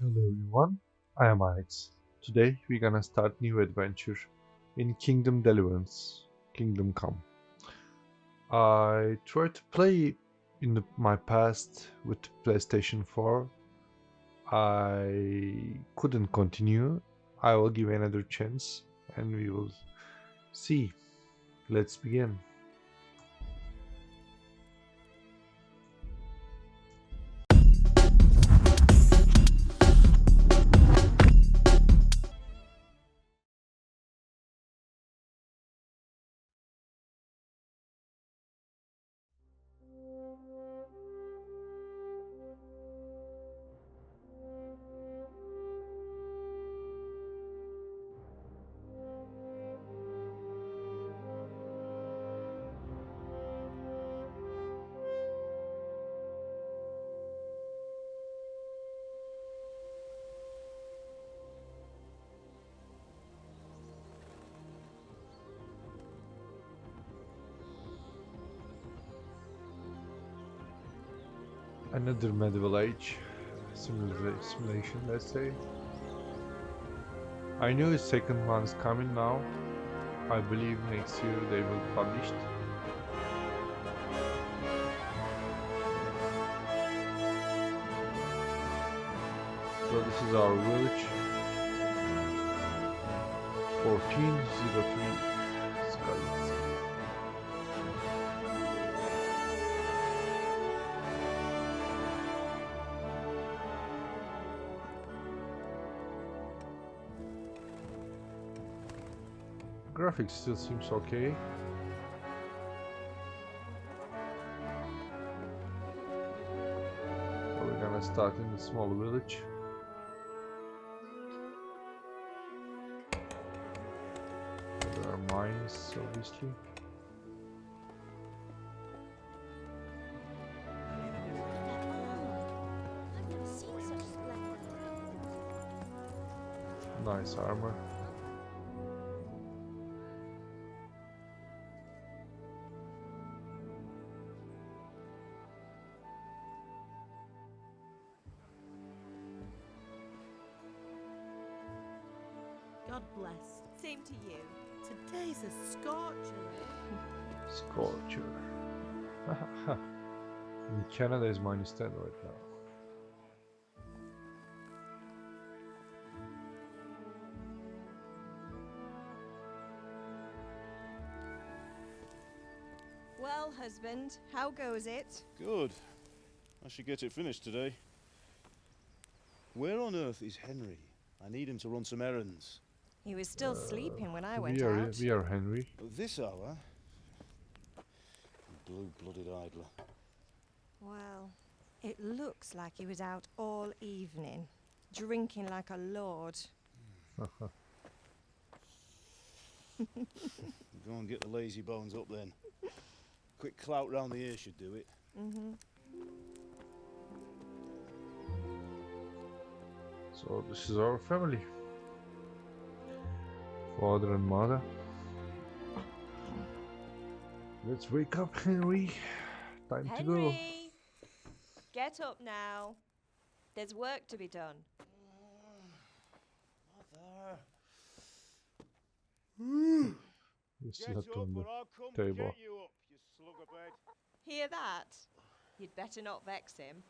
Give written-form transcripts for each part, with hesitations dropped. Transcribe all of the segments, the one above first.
Hello everyone, I am Alex. Today we're gonna start new adventure in Kingdom Deliverance, Kingdom Come. I tried to play in my past with PlayStation 4. I couldn't continue. I will give another chance and we will see. Let's begin. Another medieval age simulation, let's say. I knew a second one's coming now. I believe next year they will publish it. So this is our village. 1403 skulls. Graphics still seems okay. So we're gonna start in the small village. There are mines, obviously. Nice armor. God bless. Same to you. Today's a scorcher. Scorcher. In Canada is -10 right now. Well, husband, how goes it? Good. I should get it finished today. Where on earth is Henry? I need him to run some errands. He was still sleeping when I went we are out. we are Henry. At this hour? Blue-blooded idler. Well, it looks like he was out all evening, drinking like a lord. Go and get the lazy bones up then. Quick clout round the ear should do it. So this is our family. Father and mother. Let's wake up, Henry. Time to go. Henry! Get up now. There's work to be done. Mother. You Get slept up on or the I'll come table. get you up, you slugabed. Hear that? You'd better not vex him.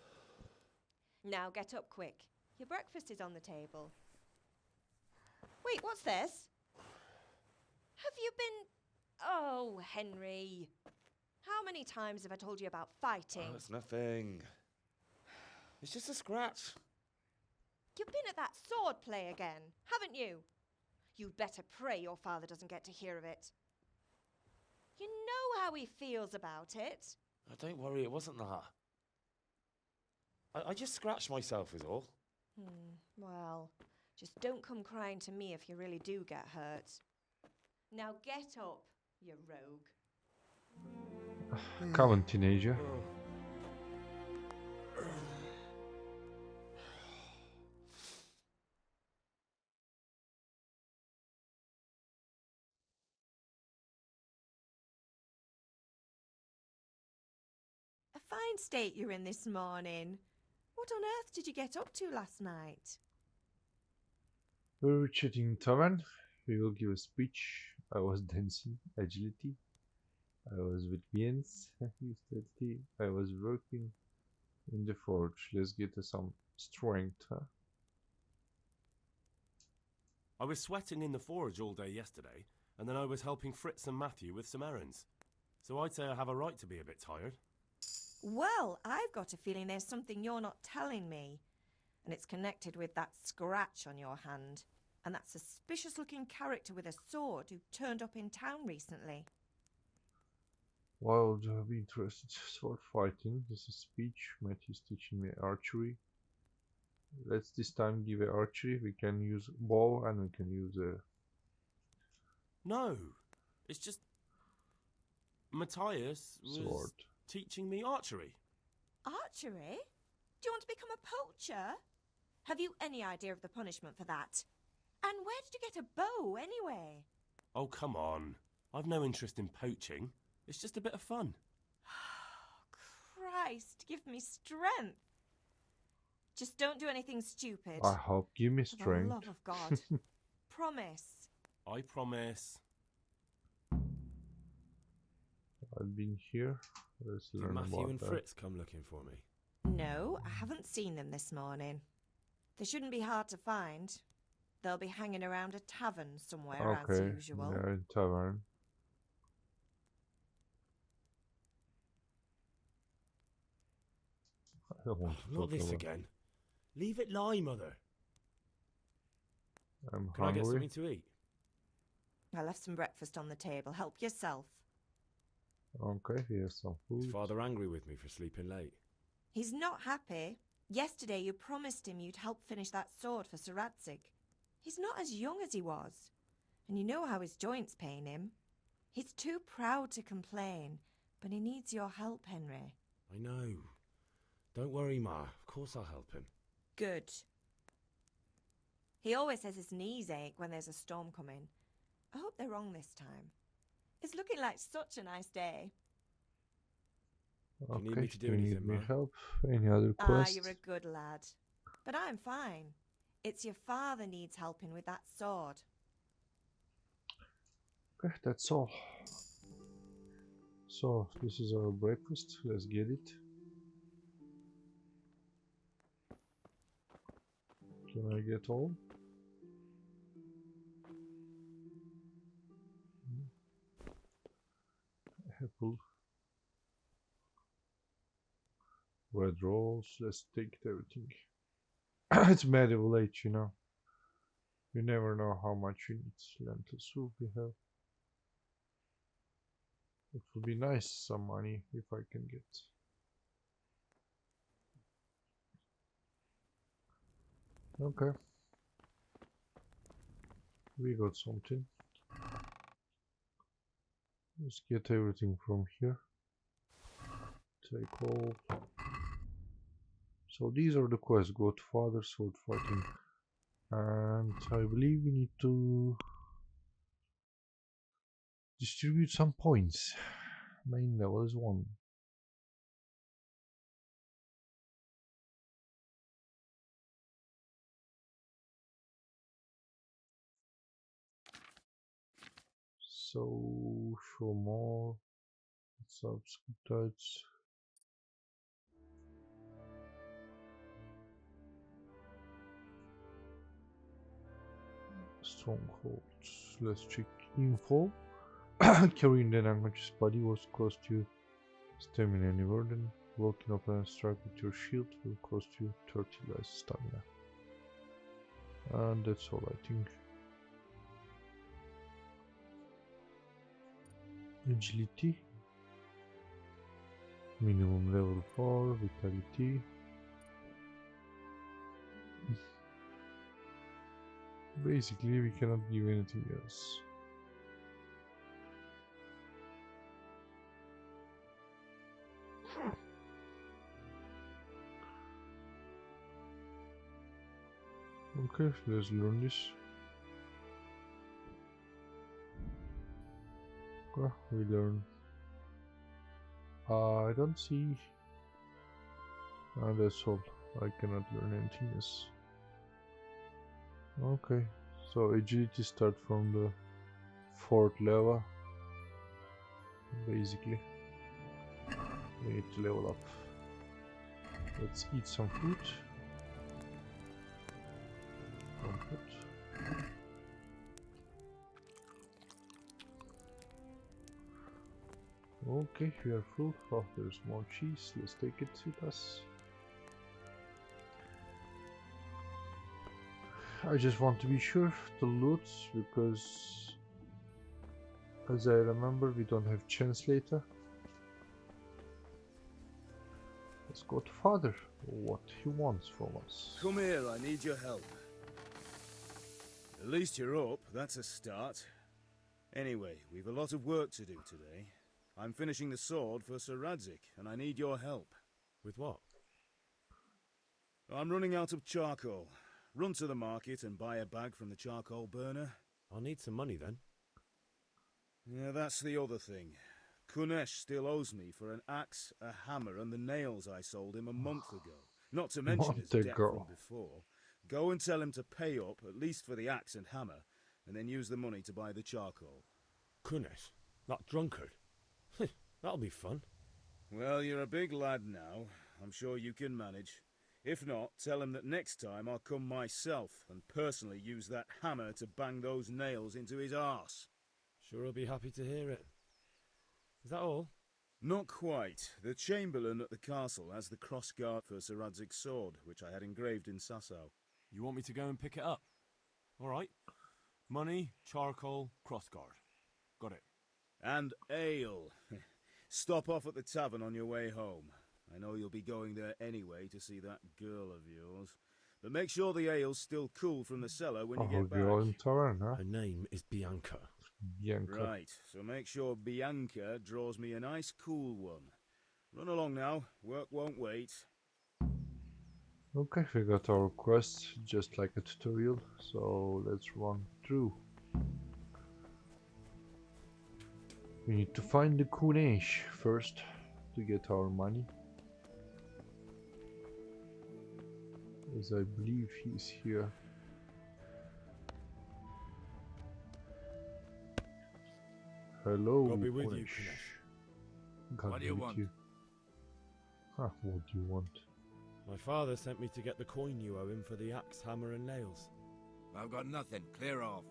Now get up quick. Your breakfast is on the table. Wait, what's this? Have you been... Oh, Henry. How many times have I told you about fighting? Oh, it's nothing. It's just a scratch. You've been at that sword play again, haven't you? You'd better pray your father doesn't get to hear of it. You know how he feels about it. Oh, don't worry, it wasn't that. I just scratched myself is all. Well, just don't come crying to me if you really do get hurt. Now get up, you rogue. Come on, teenager. A fine state you're in this morning. What on earth did you get up to last night? We were chatting in tavern. We will give a speech. I was dancing, agility. I was with Jens, stealthy. I was working in the forge. Let's get some strength, huh? I was sweating in the forge all day yesterday, and then I was helping Fritz and Matthew with some errands. So I'd say I have a right to be a bit tired. Well, I've got a feeling there's something you're not telling me. And it's connected with that scratch on your hand. And that suspicious-looking character with a sword who turned up in town recently. Wild, be interested. Sword fighting. This is speech. Matthew's teaching me archery. Let's this time give a archery. We can use bow and we can use a... No, it's just... Matthias was sword. teaching me archery. Archery? Do you want to become a poacher? Have you any idea of the punishment for that? And where did you get a bow, anyway? Oh, come on. I've no interest in poaching. It's just a bit of fun. Christ, give me strength. Just don't do anything stupid. I hope. Give me For the strength. love of God. Promise. I promise. I've been here. Let's Did learn Matthew about and that. Fritz come looking for me? No, I haven't seen them this morning. They shouldn't be hard to find. They'll be hanging around a tavern somewhere, as Okay, usual. they're in tavern. I don't want to Not talk this about. again. Leave it lie, Mother. I'm Can I get hungry. something to eat? I left some breakfast on the table. Help yourself. Okay, here's some Is food. Father angry with me for sleeping late? He's not happy. Yesterday you promised him you'd help finish that sword for Sir Radzig. He's not as young as he was. And you know how his joints pain him. He's too proud to complain, but he needs your help, Henry. I know. Don't worry, Ma. Of course I'll help him. Good. He always says his knees ache when there's a storm coming. I hope they're wrong this time. It's looking like such a nice day. Do you need Okay, me to do you need anything, me Ma? help? Any other Ah, quest? you're a good lad. But I'm fine. It's your father needs helping with that sword. Okay, that's all. So, this is our breakfast. Let's get it. Can I get all? Apple. Red rolls. Let's take everything. It's medieval age, you know. You never know how much you need. Lentil soup we have. It would be nice, some money, if I can get. Okay. We got something. Let's get everything from here. Take all. So these are the quests. Godfather, sword fighting. And I believe we need to distribute some points. Main level is 1. So show more. Subscripts. Strongholds. Let's check info. Carrying the language's body was cost you stamina and burden. Walking up and strike with your shield will cost you 30 less stamina. And that's all, I think. Agility. Minimum level 4. Vitality. Basically, we cannot give anything else. Okay, let's learn this. Okay, we learn. I don't see. And that's all. I cannot learn anything else. Okay, so agility start from the 4th level. Basically, we need to level up. Let's eat some food. Okay, we are full. Oh, there's more cheese. Let's take it with us. I just want to be sure to loot because, as I remember, we don't have translator. Let's go to Father. What he wants from us. Come here, I need your help. At least you're up, that's a start. Anyway, we've a lot of work to do today. I'm finishing the sword for Sir Radzik, and I need your help. With what? I'm running out of charcoal. Run to the market and buy a bag from the charcoal burner. I'll need some money then. Yeah, that's the other thing. Kunesh still owes me for an axe, a hammer, and the nails I sold him a month ago. Not to mention his debt from before. Go and tell him to pay up, at least for the axe and hammer, and then use the money to buy the charcoal. Kunesh? That drunkard? That'll be fun. Well, you're a big lad now. I'm sure you can manage. If not, tell him that next time I'll come myself and personally use that hammer to bang those nails into his arse. Sure he'll be happy to hear it. Is that all? Not quite. The Chamberlain at the castle has the crossguard for Sir Radzig's sword, which I had engraved in Sasau. You want me to go and pick it up? All right. Money, charcoal, crossguard. Got it. And ale. Stop off at the tavern on your way home. I know you'll be going there anyway to see that girl of yours. But make sure the ale's still cool from the cellar when you get back. Girl in tavern, huh? Her name is Bianca. Bianca. Right, so make sure Bianca draws me a nice cool one. Run along now, work won't wait. Okay, we got our quest just like a tutorial, so let's run through. We need to find the Kunesh first to get our money. As I believe he's here. Hello, God be with Kunesh. you, Kunesh. God What do be you with want? you. Huh, what do you want? My father sent me to get the coin you owe him for the axe, hammer and nails. I've got nothing. Clear off.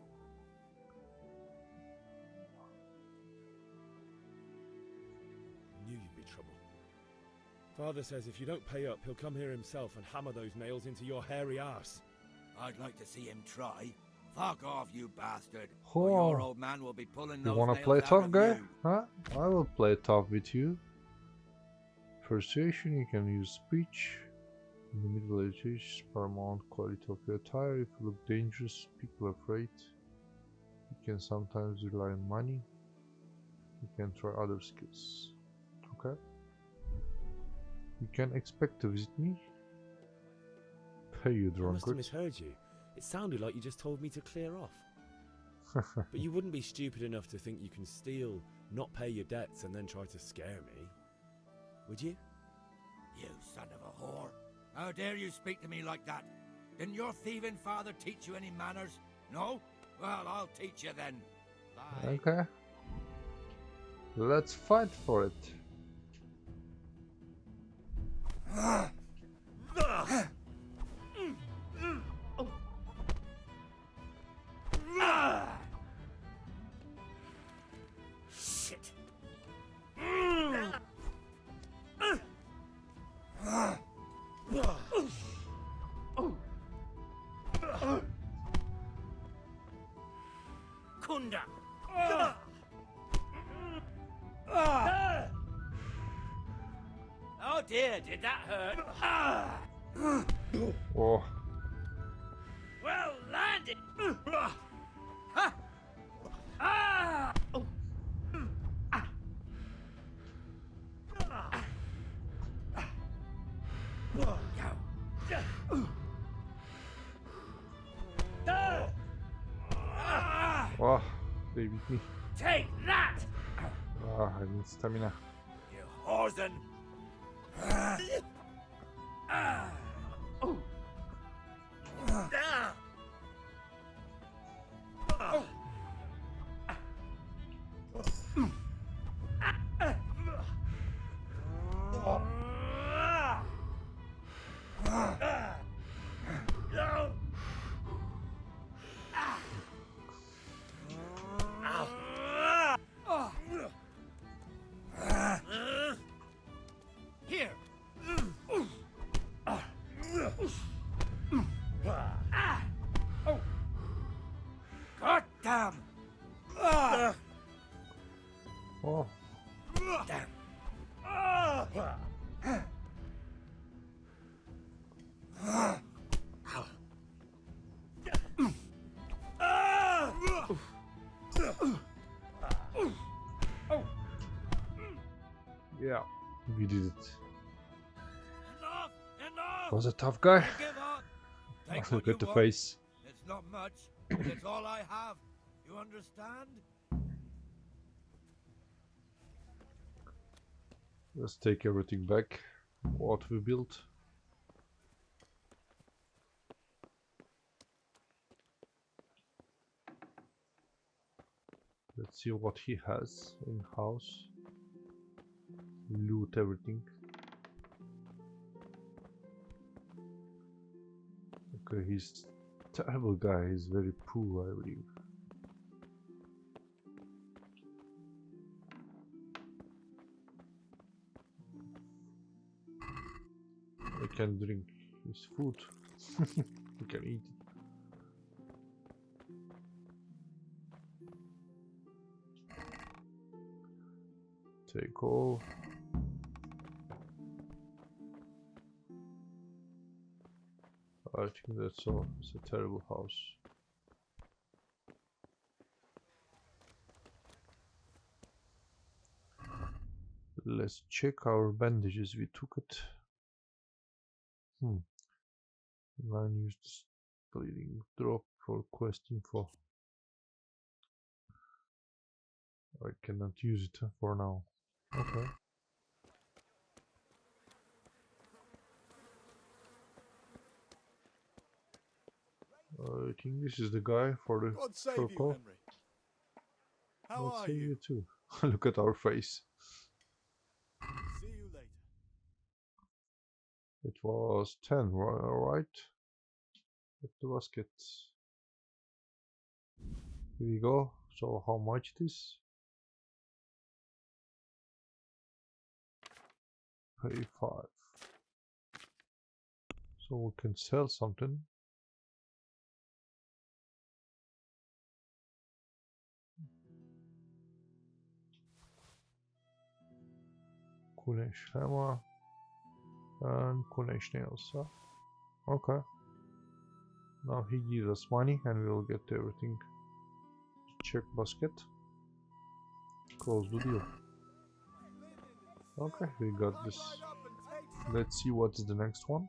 I knew you'd be trouble. Father says if you don't pay up, he'll come here himself and hammer those nails into your hairy arse. I'd like to see him try. Fuck off, you bastard. Oh. Or your old man will be pulling You those wanna nails play out tough, of guy? you. Huh? I will play tough with you. Persuasion, you can use speech. In the Middle Ages, paramount quality of your attire. If you look dangerous, people are afraid. You can sometimes rely on money. You can try other skills. Okay. You can expect to visit me. Pay you I must have drunkard. misheard you. It sounded like you just told me to clear off. But you wouldn't be stupid enough to think you can steal, not pay your debts, and then try to scare me, would you? You son of a whore. How dare you speak to me like that? Didn't your thieving father teach you any manners? No? Well, I'll teach you then. Bye. Okay. Let's fight for it. Shit. Kunda. Oh dear, did that hurt? Oh, Well landed. Ha! Ah! oh, they beat me. Take that, Ah, I need stamina. you whoreson! We did it. Enough! Enough! Was a tough guy. I give up. Take Look what you at the want. face. It's not much, but it's all I have. You understand? Let's take everything back. What we built. Let's see what he has in house. Loot everything. Okay, he's terrible guy. He's very poor, I believe. I can drink his food. We can eat it. Take all. I think that's all. It's a terrible house. Let's check our bandages. We took it. Man used bleeding drop for quest info. I cannot use it for now. Okay. I think this is the guy for the God save circle. you, Henry. How God are save you? you too. Look at our face. See you later. It was 10, right? At the basket. Here we go. So how much it is? 35. So we can sell something. Kunesh hammer and Kunesh nails. Huh? Okay. Now he gives us money and we'll get everything. Check basket. Close the deal. Okay, we got this. Let's see what's the next one.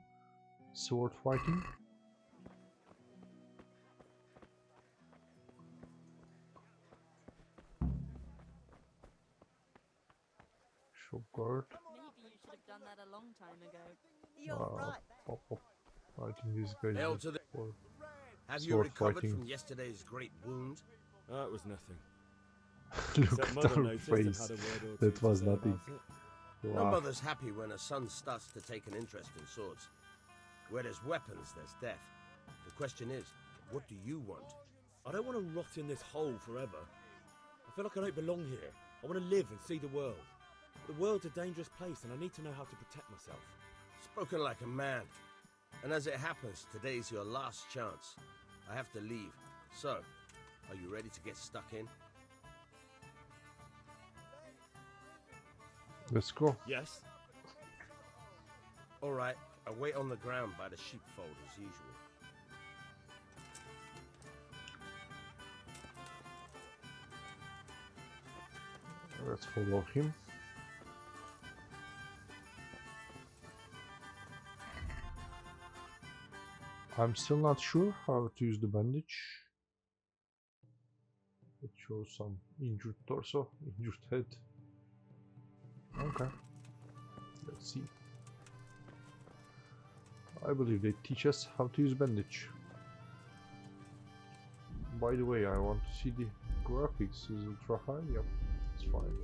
Sword fighting. Show guard. Maybe you should have done that a long time ago. You're right. Pop, pop. I think this guy Hail is to the... for Have you sword recovered fighting. from yesterday's great wound? That was nothing. Look Except at Mother our noticed and face. had a word or two That to was say nothing. about it. No Wow. mother's happy when her son starts to take an interest in swords. Where there's weapons, there's death. The question is, what do you want? I don't want to rot in this hole forever. I feel like I don't belong here. I want to live and see the world. The world's a dangerous place and I need to know how to protect myself. Spoken like a man. And as it happens, today's your last chance. I have to leave. So, are you ready to get stuck in? Let's go. Yes? Alright, I'll wait on the ground by the sheepfold as usual. Let's follow him. I'm still not sure how to use the bandage. It shows some injured torso, injured head. Okay. Let's see. I believe they teach us how to use bandage. By the way, I want to see the graphics. Is ultra high? Yep, it's fine.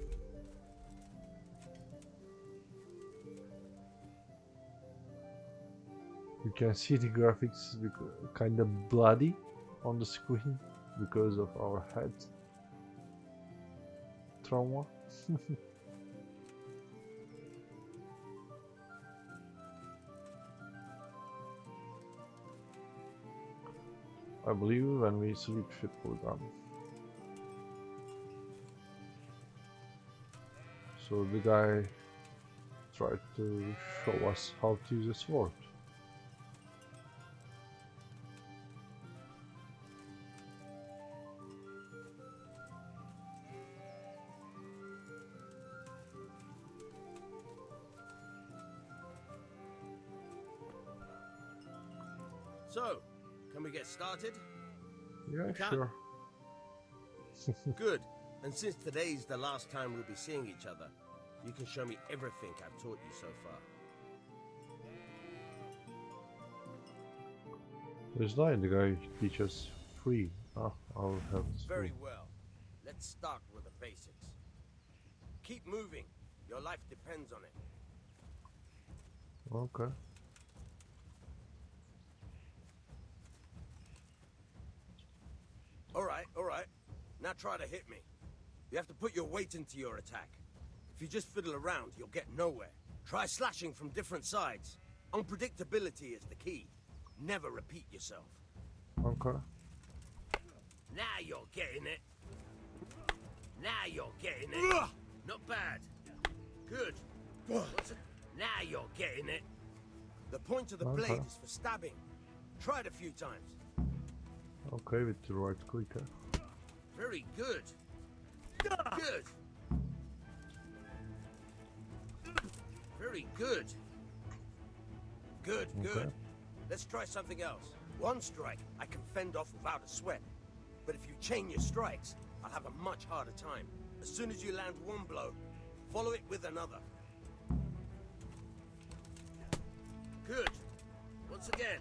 You can see the graphics kind of bloody on the screen because of our head trauma. I believe when we sleep it will gone. So the guy tried to show us how to use a sword. So, can we get started? Yeah, Can. sure. Good. And since today's the last time we'll be seeing each other, you can show me everything I've taught you so far. There's nine. The guy teaches free. Ah, I'll have this. Very well. Let's start with the basics. Keep moving. Your life depends on it. Okay. All right. Now try to hit me. You have to put your weight into your attack. If you just fiddle around, you'll get nowhere. Try slashing from different sides. Unpredictability is the key. Never repeat yourself. Okay. Now you're getting it. Now you're getting it. Not bad. Good. Now you're getting it. The point of the blade is for stabbing. Try it a few times. Okay, with the right click. Very good. Good. Very good. Good. Let's try something else. One strike I can fend off without a sweat. But if you chain your strikes, I'll have a much harder time. As soon as you land one blow, follow it with another. Good. Once again.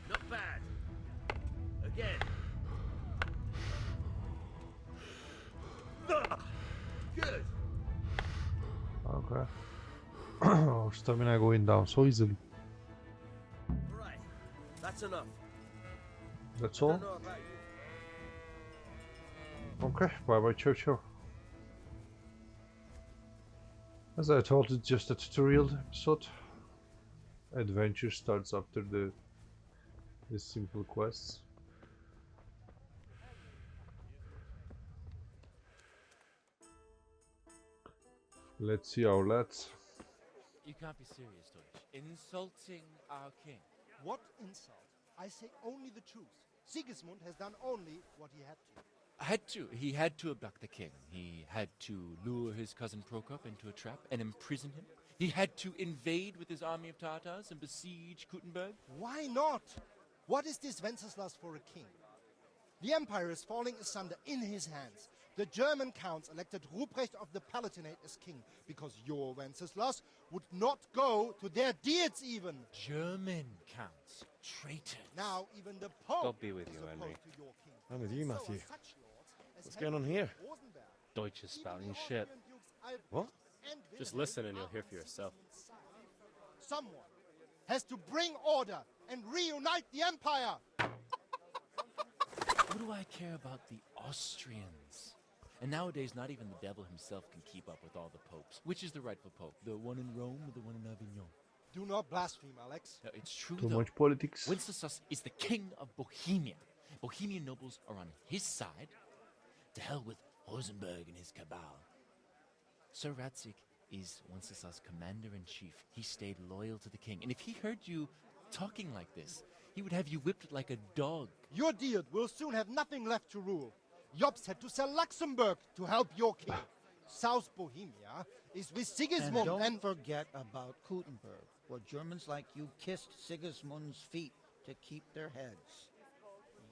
Not bad. Again. Good. Okay. Our stamina going down so easily. Right. That's enough. That's I all? don't know about you. Okay, bye bye, ciao. As I thought, it's just a tutorial episode. Adventure starts after the simple quests. Let's see our lads. You can't be serious, Deutsch. Insulting our king. What insult? I say only the truth. Sigismund has done only what he had to. He had to abduct the king. He had to lure his cousin Prokop into a trap and imprison him. He had to invade with his army of Tartars and besiege Kuttenberg. Why not? What is this Wenceslas for a king? The empire is falling asunder in his hands. The German counts elected Ruprecht of the Palatinate as king because your Wenceslas would not go to their deeds even. German counts. Traitor. Now even the Pope God be with you, is Henry. opposed to your king. I'm with you, So are Matthew. such lords as What's going on here? Rosenberg, Deutsch is even spouting the shit. Austrian dukes Albrecht What? and Just Wilhelm listen and you'll are hear for yourself. Someone has to bring order and reunite the empire. What do I care about the Austrians? And nowadays, not even the devil himself can keep up with all the popes. Which is the rightful pope? The one in Rome or the one in Avignon? Do not blaspheme, Alex. No, it's true, Too though. much politics. Wenceslas is the king of Bohemia. Bohemian nobles are on his side. To hell with Rosenberg and his cabal. Sir Ratzik is Wenceslas' commander-in-chief. He stayed loyal to the king. And if he heard you talking like this, he would have you whipped like a dog. Your Diet will soon have nothing left to rule. Jobst had to sell Luxembourg to help your king. South Bohemia is with Sigismund and don't forget about Kuttenberg, where Germans like you kissed Sigismund's feet to keep their heads.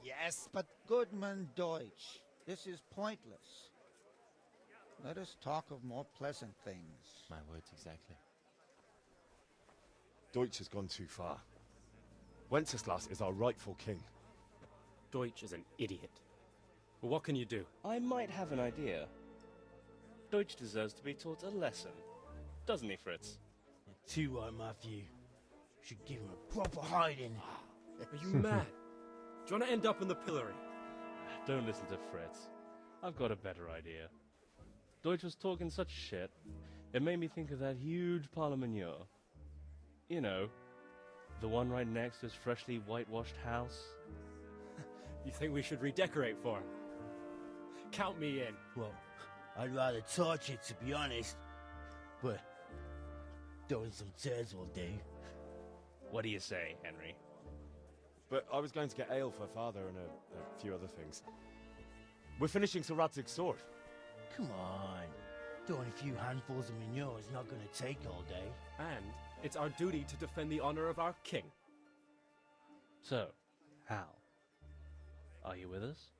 Yes, but Goodman Deutsch, this is pointless. Let us talk of more pleasant things. My words exactly. Deutsch has gone too far. Wenceslas is our rightful king. Deutsch is an idiot. Well, what can you do? I might have an idea. Deutsch deserves to be taught a lesson. Doesn't he, Fritz? Too right, Matthew. Should give him a proper hiding. Are you mad? Do you want to end up in the pillory? Don't listen to Fritz. I've got a better idea. Deutsch was talking such shit, it made me think of that huge parliament. You know, the one right next to his freshly whitewashed house. You think we should redecorate for him? Count me in. Well, I'd rather torch it, to be honest. But throwing some tears will do. What do you say, Henry? But I was going to get ale for father and a few other things. We're finishing Sir Radzig's sword. Come on. Throwing a few handfuls of manure is not going to take all day. And it's our duty to defend the honor of our king. So, Hal, are you with us?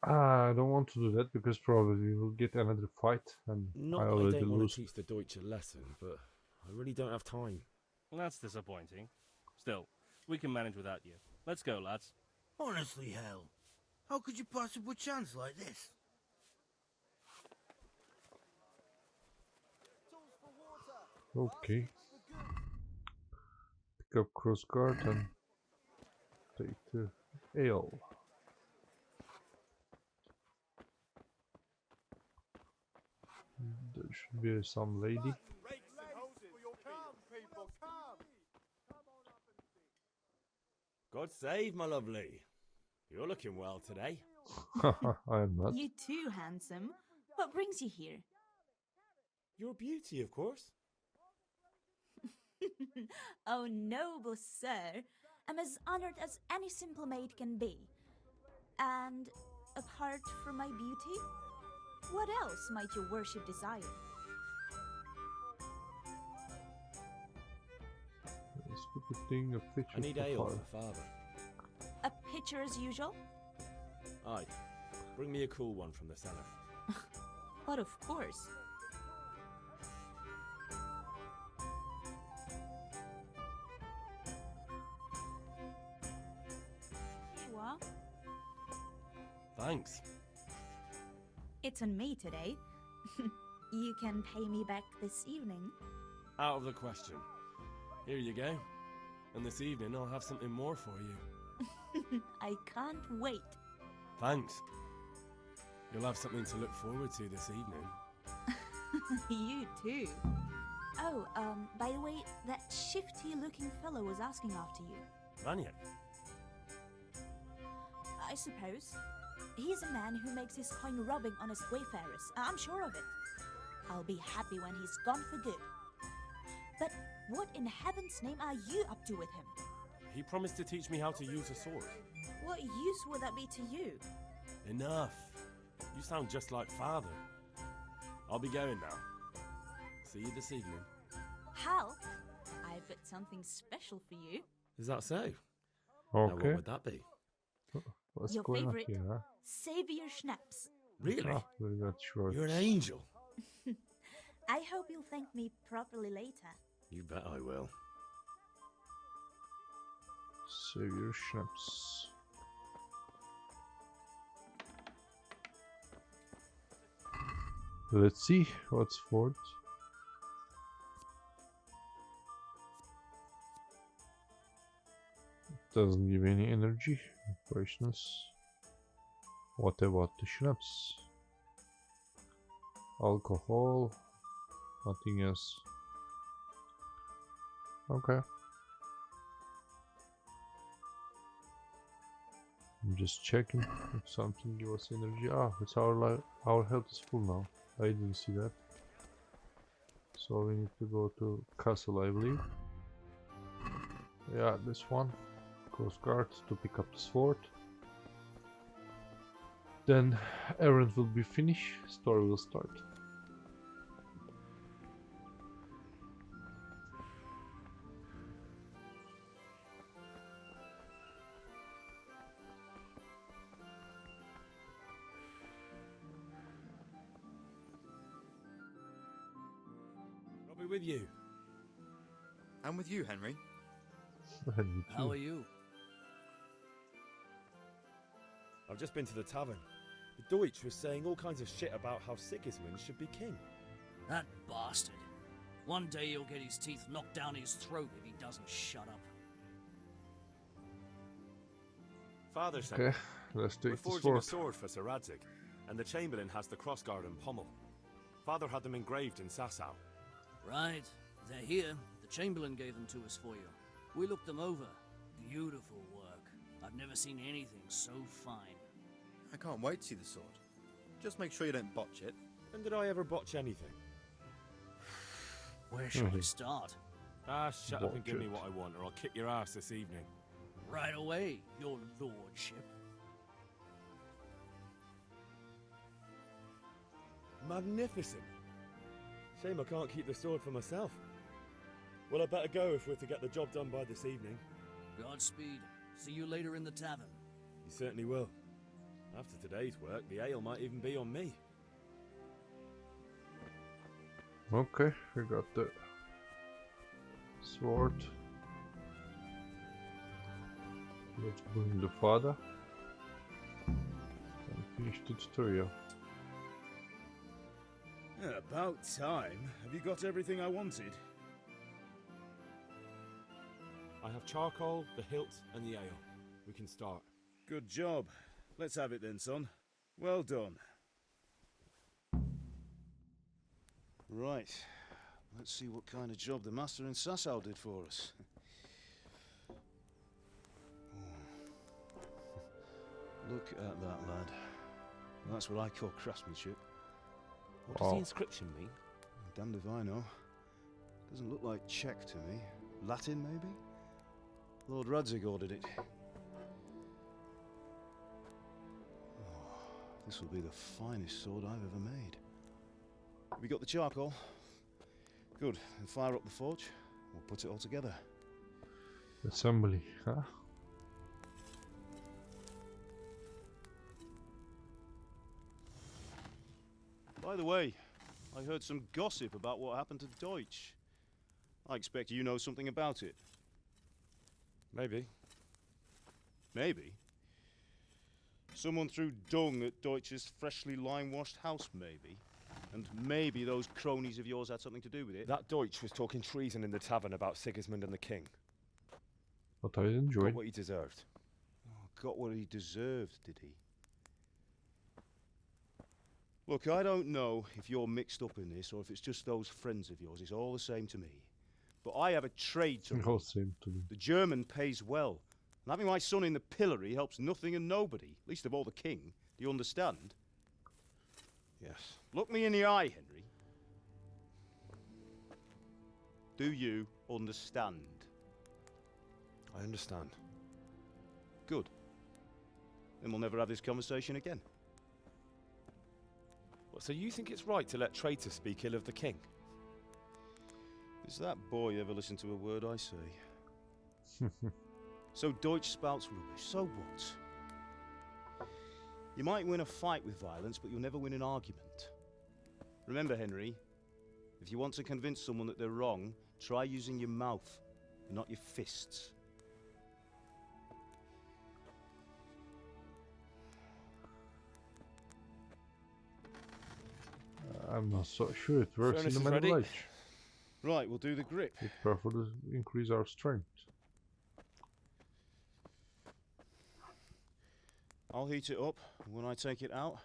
I don't want to do that because probably we will get another fight and Not I that I already don't want lose. to teach the Deutsch a lesson, but I really don't have time. That's disappointing. Still, we can manage without you. Let's go, lads. Honestly, Hal, how could you possibly chance like this? Okay. Pick up crossguard and take the ale. There should be some lady. God save, my lovely. You're looking well today. I am not. You too, handsome. What brings you here? Your beauty, of course. Oh, noble sir. I'm as honored as any simple maid can be. And apart from my beauty, what else might your worship desire? Stupid thing, a picture. I need ale for father. A pitcher as usual? Aye. Bring me a cool one from the cellar. But of course. Here you are. Thanks. It's on me today. You can pay me back this evening. Out of the question. Here you go. And this evening I'll have something more for you. I can't wait. Thanks. You'll have something to look forward to this evening. You too. Oh, by the way, that shifty-looking fellow was asking after you. Vanya? I suppose. He's a man who makes his coin robbing honest wayfarers. I'm sure of it. I'll be happy when he's gone for good. But what in heaven's name are you up to with him? He promised to teach me how to use a sword. What use would that be to you? Enough. You sound just like father. I'll be going now. See you this evening. Hal, I've got something special for you. Is that so? Okay. Now what would that be? What's Your going favorite on here, huh? Savior Schnapps. Really? Ah, we got short. You're an angel. I hope you'll thank me properly later. You bet I will. Savior Schnapps. Let's see what's for it. Doesn't give any energy. Freshness. What about the schnapps? Alcohol. Nothing else. Okay. I'm just checking if something gives us energy. Ah, it's our health is full now. I didn't see that. So we need to go to castle, I believe. Yeah, this one. Cross guard to pick up the sword. Then errand will be finished. Story will start. I'll be with you. I'm with you, Henry. How are you? I've just been to the tavern. The Deutsch was saying all kinds of shit about how Sigismund should be king. That bastard. One day he'll get his teeth knocked down his throat if he doesn't shut up. Father said, Okay, let's take we're the forging sword. a sword for Sir Radzig, and the Chamberlain has the crossguard and pommel. Father had them engraved in Sasau. Right. They're here. The Chamberlain gave them to us for you. We looked them over. Beautiful work. I've never seen anything so fine. I can't wait to see the sword. Just make sure you don't botch it. When did I ever botch anything? Where shall we start? Ah, shut up and give Botch me it. what I want, or I'll kick your ass this evening. Right away, your lordship. Magnificent. Shame I can't keep the sword for myself. Well, I better go if we're to get the job done by this evening. Godspeed. See you later in the tavern. You certainly will. After today's work, the ale might even be on me. Okay, we got the sword. Let's bring the father and finish the tutorial. Yeah, about time. Have you got everything I wanted? I have charcoal, the hilt, and the ale. We can start. Good job. Let's have it then, son. Well done. Right. Let's see what kind of job the master in Sasau did for us. Look at that, lad. That's what I call craftsmanship. What does the inscription mean? Damned if I know. Doesn't look like Czech to me. Latin, maybe? Lord Radzig ordered it. Oh, this will be the finest sword I've ever made. Have we got the charcoal? Good. Then fire up the forge. We'll put it all together. Assembly, huh? By the way, I heard some gossip about what happened to Deutsch. I expect you know something about it. Maybe. Maybe? Someone threw dung at Deutsch's freshly lime-washed house, maybe? And maybe those cronies of yours had something to do with it? That Deutsch was talking treason in the tavern about Sigismund and the king. But I enjoyed. Got what he deserved. Oh, got what he deserved, did he? Look, I don't know if you're mixed up in this or if it's just those friends of yours. It's all the same to me. But I have a trade to run. Same to me. The German pays well. And having my son in the pillory helps nothing and nobody, least of all the king. Do you understand? Yes. Look me in the eye, Henry. Do you understand? I understand. Good. Then we'll never have this conversation again. What, so you think it's right to let traitors speak ill of the king? Does that boy ever listen to a word I say? So Deutsch spouts rubbish. So what? You might win a fight with violence, but you'll never win an argument. Remember, Henry, if you want to convince someone that they're wrong, try using your mouth, and not your fists. I'm not so sure it works Furnace in is the ready. Middle Age. Right, we'll do the grip. It preferably increase our strength. I'll heat it up, and when I take it out,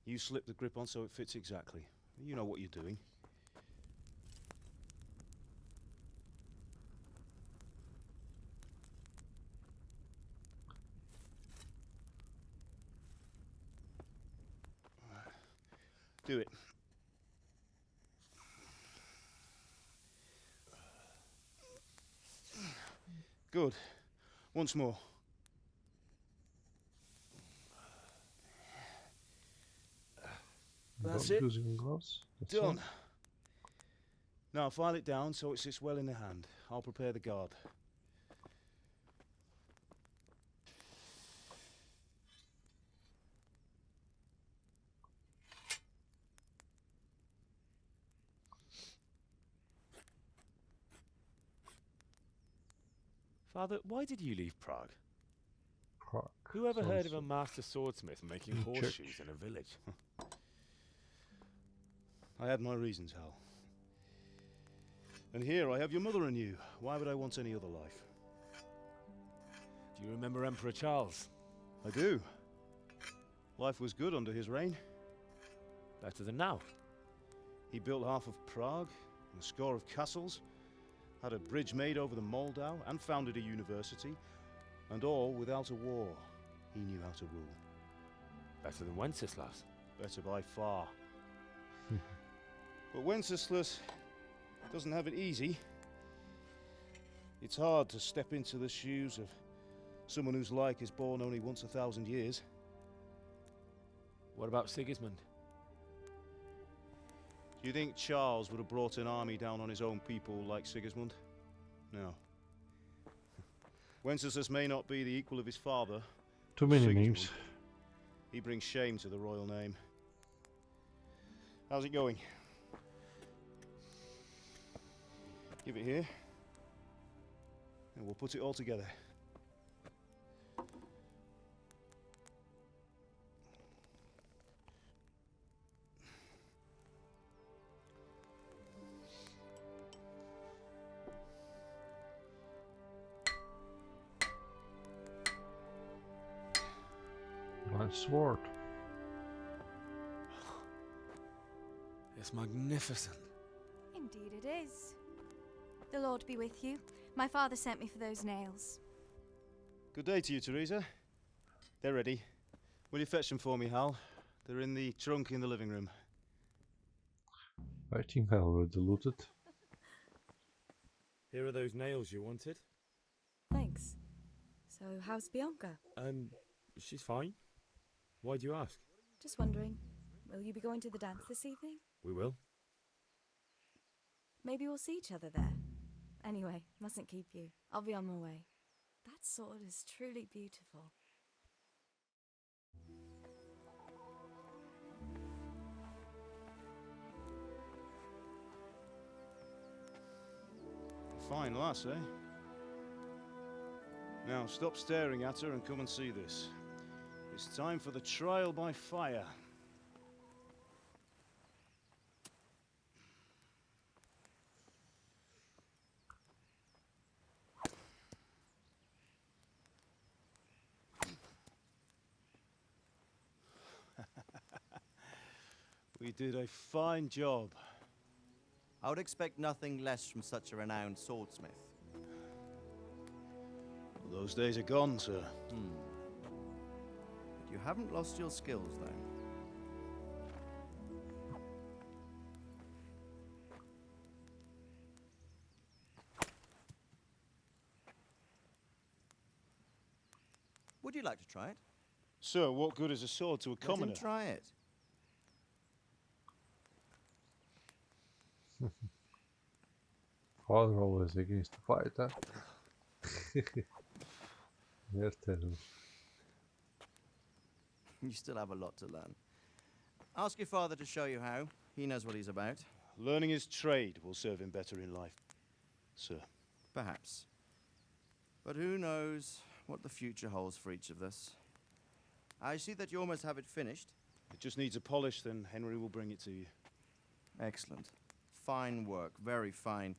you slip the grip on so it fits exactly. You know what you're doing. Do it. Good. Once more. That's it. Using gloves. That's Done. all. Now file it down so it sits well in the hand. I'll prepare the guard. Father, why did you leave Prague? Prague. Who ever heard of Sounds a master swordsmith making in horseshoes church. in a village? I had my reasons, Hal. And here I have your mother and you. Why would I want any other life? Do you remember Emperor Charles? I do. Life was good under his reign. Better than now. He built half of Prague, and a score of castles, had a bridge made over the Moldau, and founded a university, and all without a war. He knew how to rule. Better than Wenceslas. Better by far. But Wenceslas doesn't have it easy. It's hard to step into the shoes of Someone whose like is born only once 1,000 years. What about Sigismund? Do you think Charles would have brought an army down on his own people like Sigismund? No. Wenceslas may not be the equal of his father. Too many Sigismund. names. He brings shame to the royal name. How's it going? Give it here, and we'll put it all together. Nice sword. It's magnificent. Indeed it is. The Lord be with you. My father sent me for those nails. Good day to you, Teresa. They're ready. Will you fetch them for me, Hal? They're in the trunk in the living room. I think I already looted. Here are those nails you wanted. Thanks. So, how's Bianca? She's fine. Why do you ask? Just wondering, will you be going to the dance this evening? We will. Maybe we'll see each other there. Anyway, mustn't keep you. I'll be on my way. That sword is truly beautiful. Fine lass, eh? Now stop staring at her and come and see this. It's time for the trial by fire. We did a fine job. I would expect nothing less from such a renowned swordsmith. Well, those days are gone, sir. But you haven't lost your skills, though. Would you like to try it? Sir, what good is a sword to a commoner? Let him try it. Father always against the fight, huh? Yes, terrible. You still have a lot to learn. Ask your father to show you how. He knows what he's about. Learning his trade will serve him better in life, sir. Perhaps. But who knows what the future holds for each of us. I see that you almost have it finished. It just needs a polish, then Henry will bring it to you. Excellent. Fine work, very fine.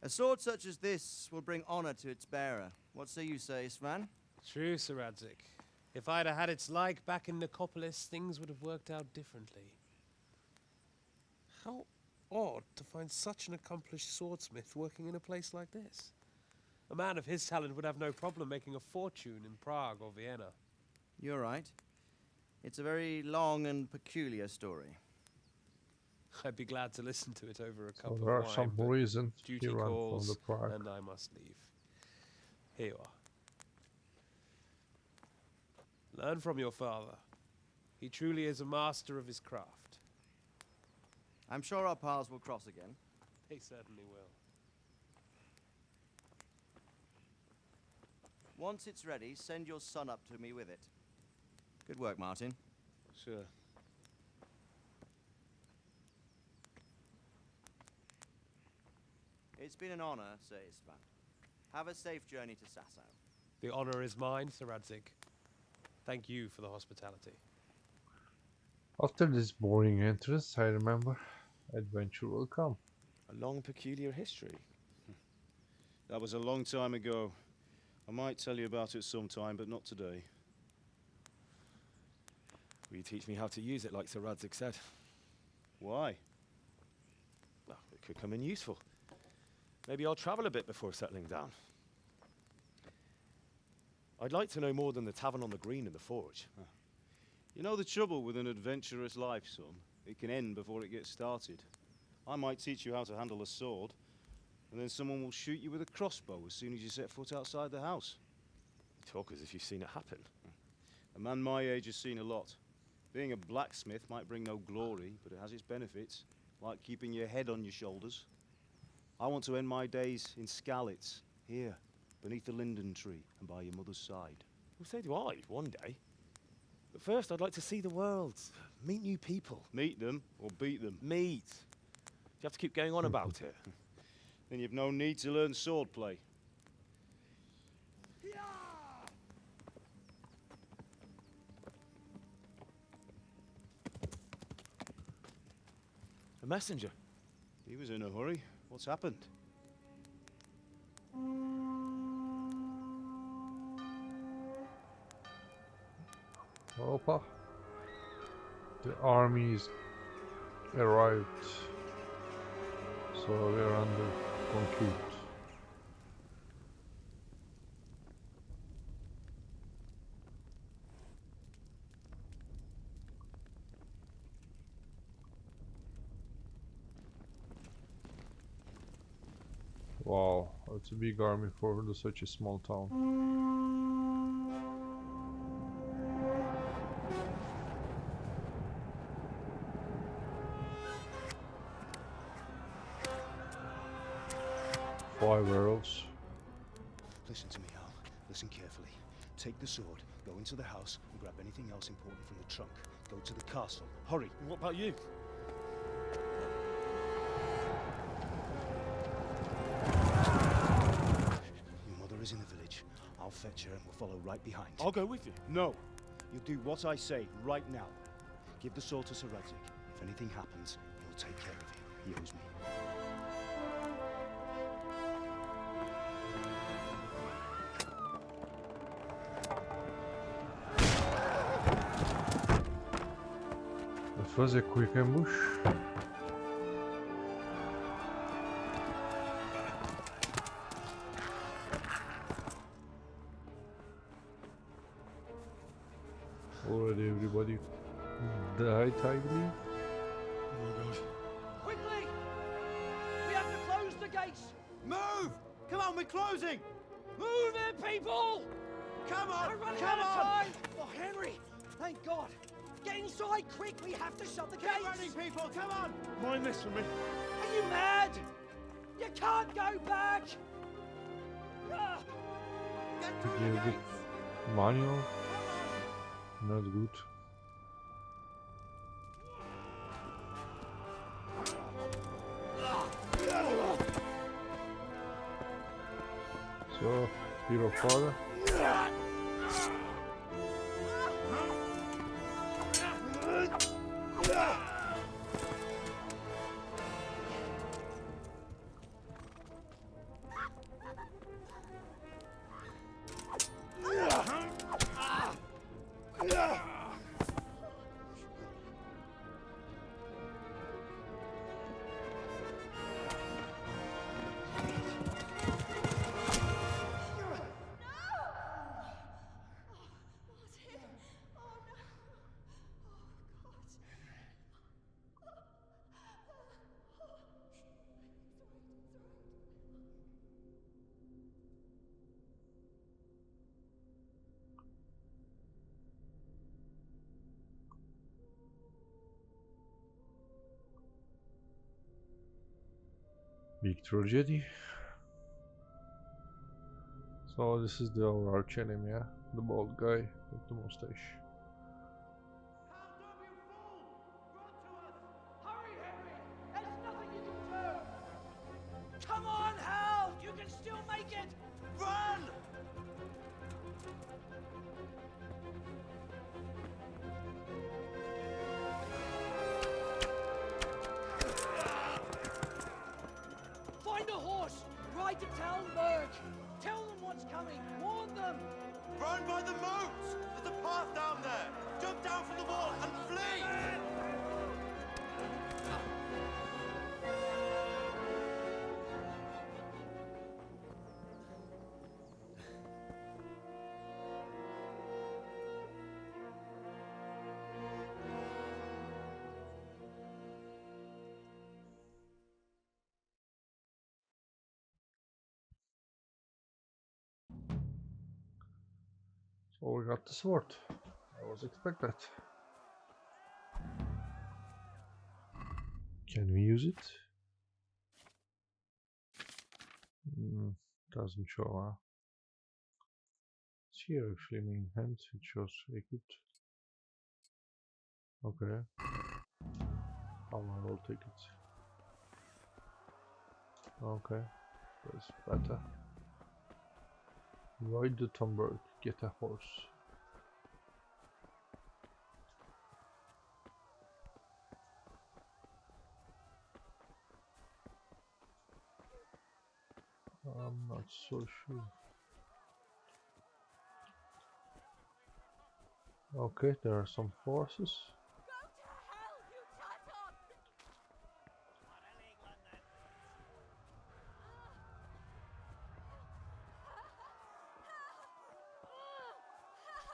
A sword such as this will bring honor to its bearer. What say you, Svan? True, Sir Radzik. If I'd have had its like back in Nicopolis, things would have worked out differently. How odd to find such an accomplished swordsmith working in a place like this. A man of his talent would have no problem making a fortune in Prague or Vienna. You're right. It's a very long and peculiar story. I'd be glad to listen to it over a cup of There are wine, some but reasons duty he ran from calls, the Prague. and I must leave. Here you are. Learn from your father. He truly is a master of his craft. I'm sure our paths will cross again. They certainly will. Once it's ready, send your son up to me with it. Good work, Martin. Sir. It's been an honor, Sir Istvan. Have a safe journey to Sasau. The honor is mine, Sir Radzik. Thank you for the hospitality. After this boring entrance, I remember adventure will come. A long, peculiar history. That was a long time ago. I might tell you about it sometime, but not today. Will you teach me how to use it like Sir Radzik said? Why? Well, it could come in useful. Maybe I'll travel a bit before settling down. I'd like to know more than the tavern on the green and the forge. You know the trouble with an adventurous life, son? It can end before it gets started. I might teach you how to handle a sword, and then someone will shoot you with a crossbow as soon as you set foot outside the house. You talk as if you've seen it happen. A man my age has seen a lot. Being a blacksmith might bring no glory, but it has its benefits, like keeping your head on your shoulders. I want to end my days in Skalitz, here, beneath the linden tree and by your mother's side. Well, so do I, one day. But first, I'd like to see the world, meet new people. Meet them or beat them? Meet. You have to keep going on about it. Then you've no need to learn swordplay. A messenger. He was in a hurry. What's happened? Opa. The armies arrived. So we're under concrete. Wow, it's a big army for such a small town. Five arrows. Listen to me, Hal. Listen carefully. Take the sword, go into the house, and grab anything else important from the trunk. Go to the castle. Hurry. What about you? Your mother is in the village. I'll fetch her and we'll follow right behind. I'll go with you. No. You'll do what I say right now. Give the sword to Sir Radzik. If anything happens, he'll take care of you. He owes me. That was a quick ambush. Already everybody died, I believe. Oh my god. Quickly! We have to close the gates! Move! Come on, we're closing! Move it, people! Come on! We're running Come out of on! time! Oh, Henry! Thank God! Get inside, quick! We have to shut the gates! Keep running, people! Come on! Mind this for me. Are you mad? You can't go back! Ah. Get To through the give the gates! manual. Not good. So, hero father. Big tragedy. So this is our arch enemy, yeah? The bald guy with the mustache. Hurry, Henry! There's nothing you can do! Come on, Hal! You can still make it! Run! Find a horse! Ride to Talmberg! Tell them what's coming! Warn them! Run by the moat! There's a path down we got the sword. I was expected. Can we use it? Doesn't show, huh? It's here actually, main hand, it shows equipped. Okay. I will take it. Okay, that's better. Ride the Tomberg, get a horse. I'm not so sure. Okay, there are some forces.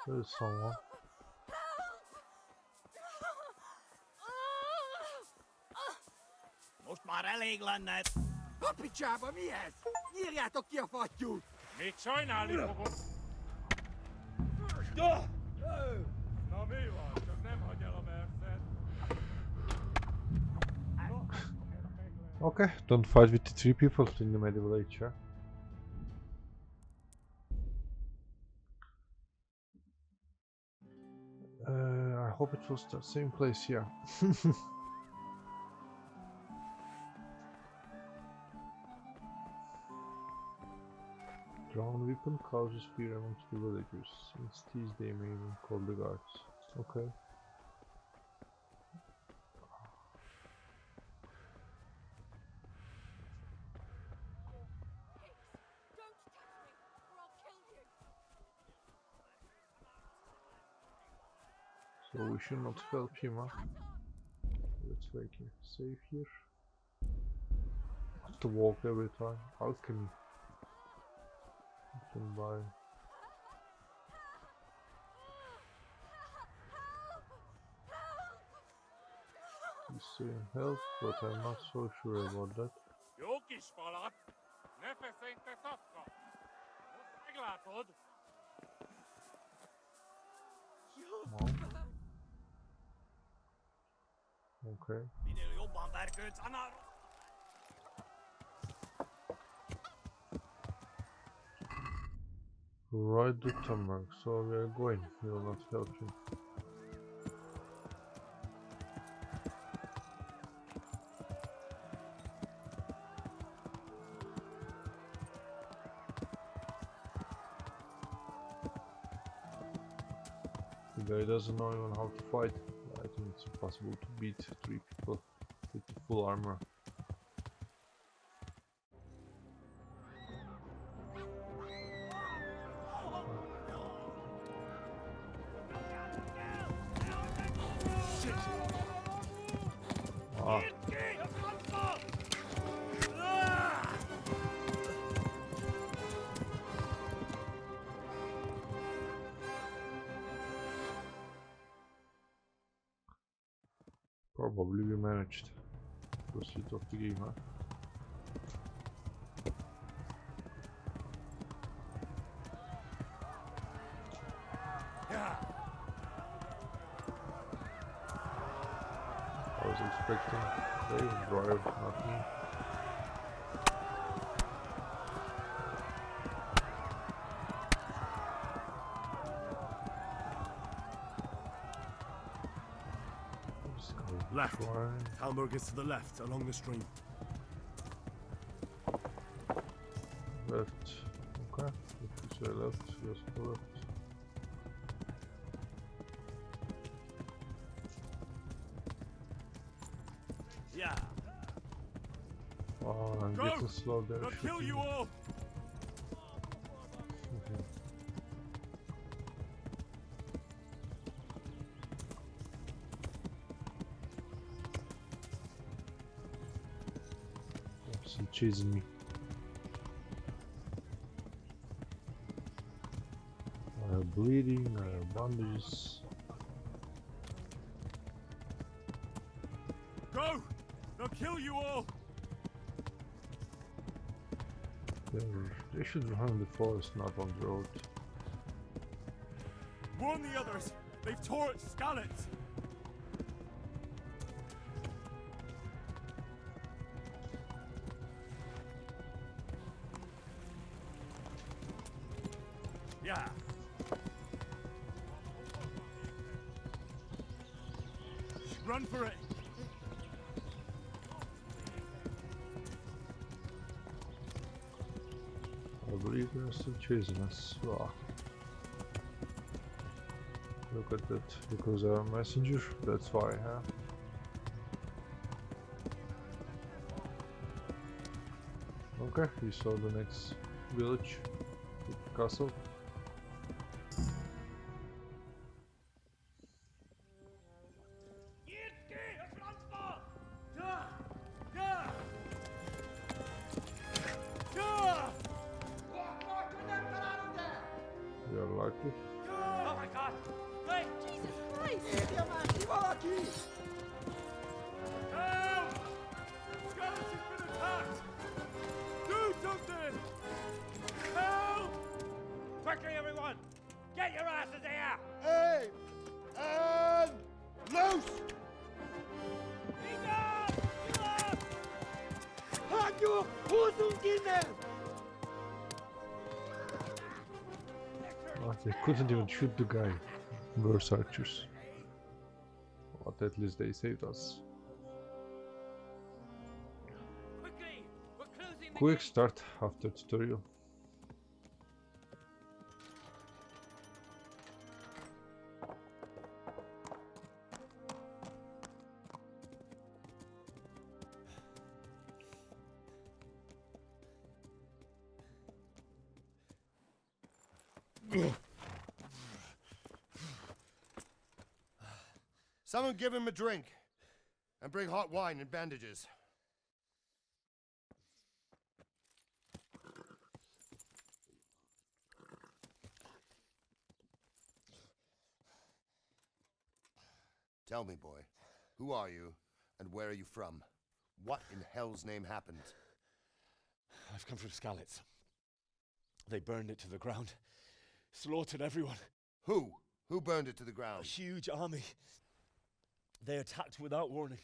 There's someone. Most már elég lenne. A picsába mi ez? Nyírjátok ki a fattyút! Még sajnálni fogod. Na mi van? Csak nem hagy el a verset. Okay, don't fight with the 3 people in the medieval age, yeah? I hope it was the same place here. Drawn weapon causes fear amongst the villagers. Since these they may even call the guards. Okay. So we should not help him, huh? Let's make it safe here. Have to walk every time. Alchemy. You can buy. He's saying help, but I'm not so sure about that. Jó kis falat! Ne feszély, te szapka! Most meglátod! Okay. Minél jobban vergődsz, annál... Ride the Tomberg, so we are going. We will not help him. The guy doesn't know even how to fight. I think it's impossible to beat 3 people with the full armor. Ah. Probably we managed. Proceed of the game, huh? I was expecting they would drive, not me. Left. Talmberg is to the left, along the stream. Left. Okay. If you say left, just go left. Yeah. Oh, I'm getting slow there. They'll kill you all. Chasing me. I have bleeding, I have bandages. Go! They'll kill you all! They should run in the forest, not on the road. Warn the others! They've torched Skalitz! Yeah. Run for it! I believe they're still chasing us. Wow. Look at that. Because I'm a messenger, that's why, huh? Okay, we saw the next village, the castle. You're lucky. Oh my god! Hey! Jesus Christ! Help! Skalitz has been attacked! Do something! Help! Quickly, everyone! Get your asses here! Hey! And loose! Oh, they couldn't even shoot the guy. Worse archers. But at least they saved us. Quick start after tutorial. Someone give him a drink. And bring hot wine and bandages. Tell me, boy, who are you and where are you from? What in hell's name happened? I've come from Skalitz. They burned it to the ground. Slaughtered everyone. Who? Who burned it to the ground? A huge army. They attacked without warning.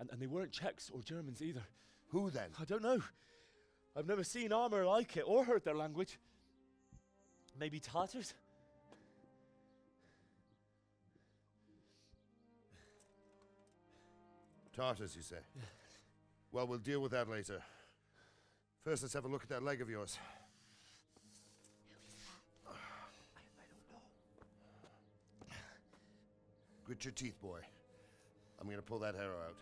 And they weren't Czechs or Germans either. Who then? I don't know. I've never seen armor like it or heard their language. Maybe Tatars? Tartars, you say? Yeah. Well, we'll deal with that later. First, let's have a look at that leg of yours. Grit your teeth, boy. I'm gonna pull that arrow out.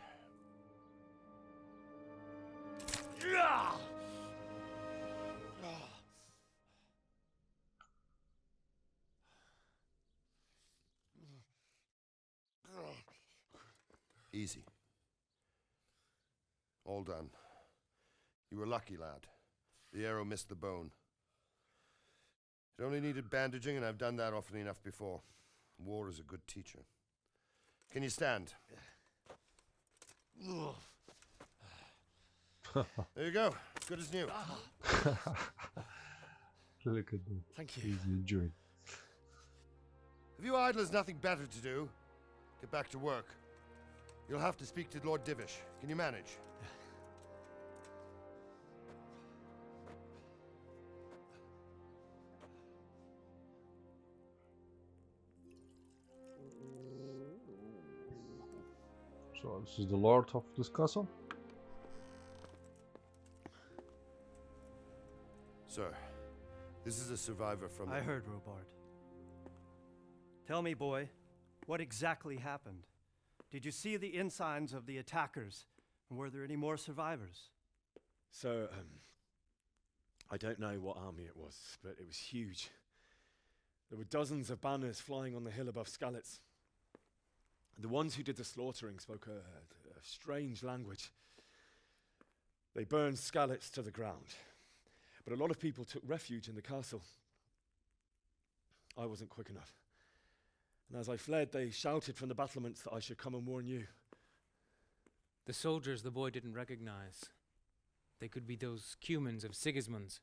Easy. All done. You were lucky, lad. The arrow missed the bone. It only needed bandaging, and I've done that often enough before. War is a good teacher. Can you stand? There you go. Good as new. Look at them. Thank you. He's enjoying. If you idlers nothing better to do, get back to work. You'll have to speak to Lord Divish. Can you manage? So this is the Lord of this castle? Sir, this is a survivor from... I heard, Robard. Tell me, boy, what exactly happened? Did you see the ensigns of the attackers? And were there any more survivors? So, I don't know what army it was, but it was huge. There were dozens of banners flying on the hill above Skalitz. The ones who did the slaughtering spoke a strange language. They burned Skalitz to the ground. But a lot of people took refuge in the castle. I wasn't quick enough. And as I fled, they shouted from the battlements that I should come and warn you. The soldiers the boy didn't recognize. They could be those Cumans of Sigismund's.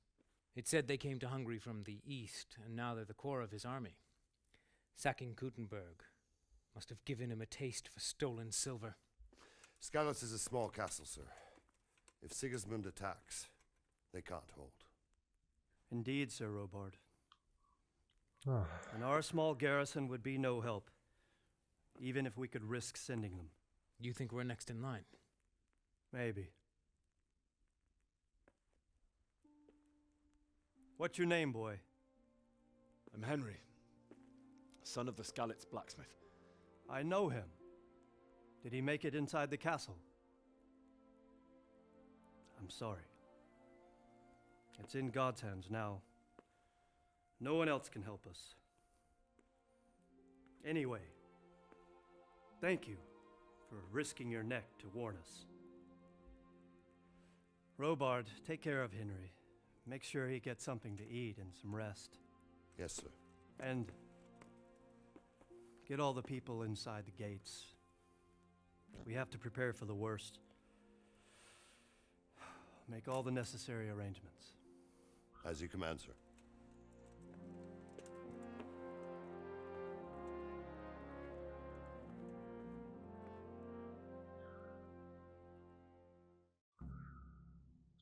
It said they came to Hungary from the east, and now they're the core of his army. Sacking Gutenberg must have given him a taste for stolen silver. Skalitz is a small castle, sir. If Sigismund attacks, they can't hold. Indeed, Sir Robard. Ah. And our small garrison would be no help, even if we could risk sending them. You think we're next in line? Maybe. What's your name, boy? I'm Henry, son of the Skalitz blacksmith. I know him. Did he make it inside the castle? I'm sorry. It's in God's hands now. No one else can help us. Anyway, thank you for risking your neck to warn us. Robard, take care of Henry. Make sure he gets something to eat and some rest. Yes, sir. And get all the people inside the gates. We have to prepare for the worst. Make all the necessary arrangements. As you command, sir.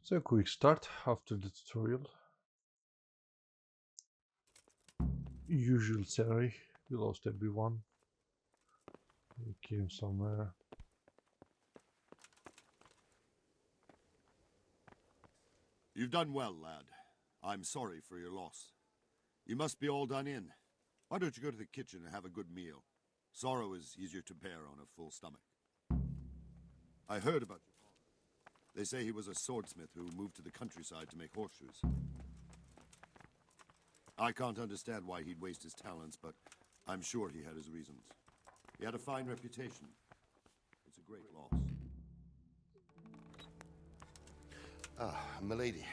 So a quick start after the tutorial. Usual salary, we lost everyone. We came somewhere. You've done well, lad. I'm sorry for your loss. You must be all done in. Why don't you go to the kitchen and have a good meal? Sorrow is easier to bear on a full stomach. I heard about your father. They say he was a swordsmith who moved to the countryside to make horseshoes. I can't understand why he'd waste his talents, but I'm sure he had his reasons. He had a fine reputation. It's a great loss. Ah, milady.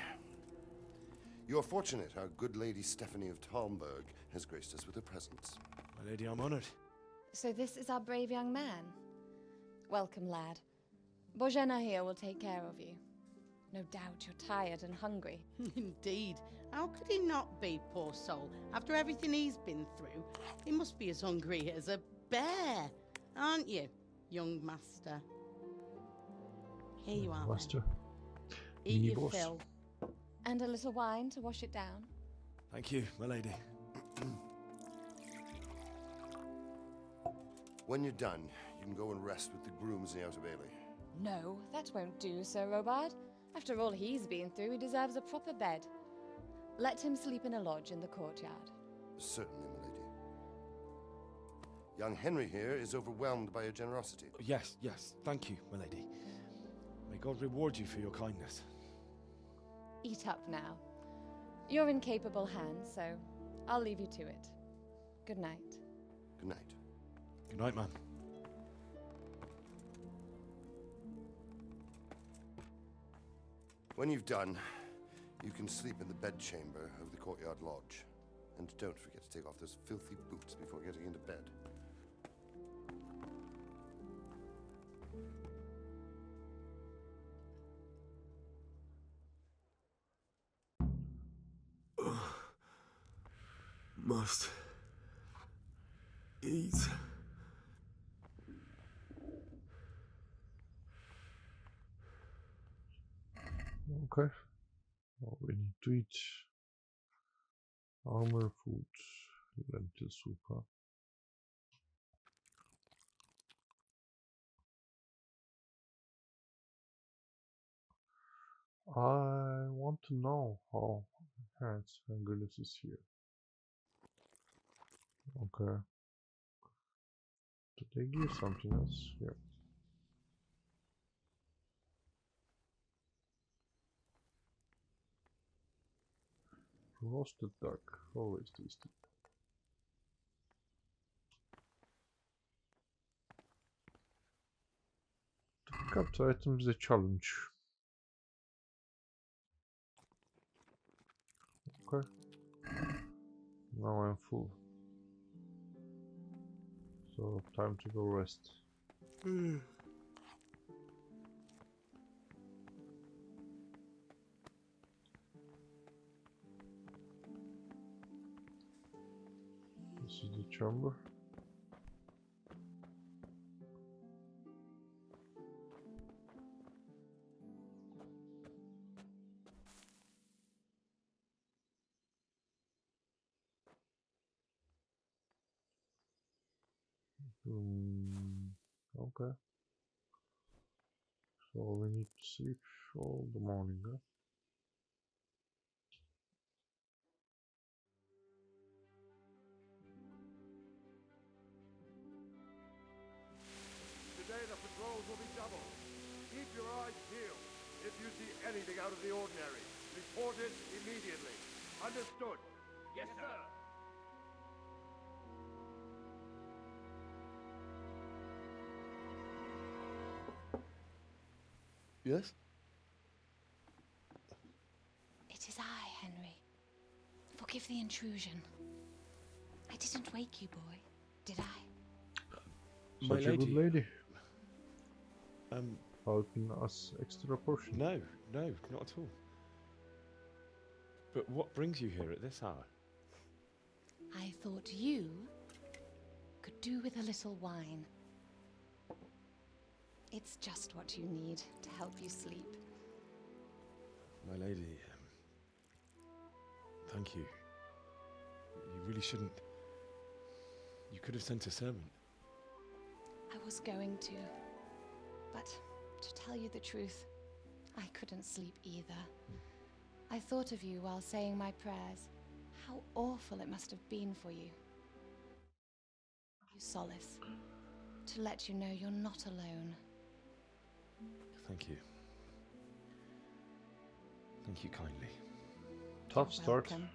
You are fortunate our good lady Stephanie of Talmberg has graced us with her presence. My lady, I'm honored. So this is our brave young man. Welcome, lad. Bozhena here will take care of you. No doubt you're tired and hungry. Indeed. How could he not be, poor soul? After everything he's been through, he must be as hungry as a bear, aren't you, young master? Here you are, Master. Eat Me your boss. fill. And a little wine to wash it down. Thank you, my lady. When you're done, you can go and rest with the grooms in the Outer Bailey. No, that won't do, Sir Robard. After all he's been through, he deserves a proper bed. Let him sleep in a lodge in the courtyard. Certainly, milady. Young Henry here is overwhelmed by your generosity. Yes, thank you, my lady. May God reward you for your kindness. Eat up now. You're in capable hands, so I'll leave you to it. Good night. Good night. Good night, ma'am. When you've done, you can sleep in the bedchamber of the courtyard lodge. And don't forget to take off those filthy boots before getting into bed. Must eat. Okay. Well, we need to eat armor, food, lentil soup. Huh? I want to know how Hans Angelus is here. Okay. Did they give something else? Yeah. Roasted duck, always tasty. To pick up the item is a challenge. Okay. Now I'm full. So time to go rest. This is the chamber. Okay. So we need to sleep all the morning, huh? Today the patrols will be double. Keep your eyes peeled. If you see anything out of the ordinary, report it immediately. Understood? Yes, sir. Yes? It is I, Henry. Forgive the intrusion. I didn't wake you, boy, did I? Such a good lady. Helping us extra portion. No, not at all. But what brings you here at this hour? I thought you could do with a little wine. It's just what you need to help you sleep. My lady, thank you. You really shouldn't. You could have sent a servant. I was going to, but to tell you the truth, I couldn't sleep either. I thought of you while saying my prayers. How awful it must have been for you. You solace, to let you know you're not alone. Thank you. Thank you kindly. Tough start. Welcome.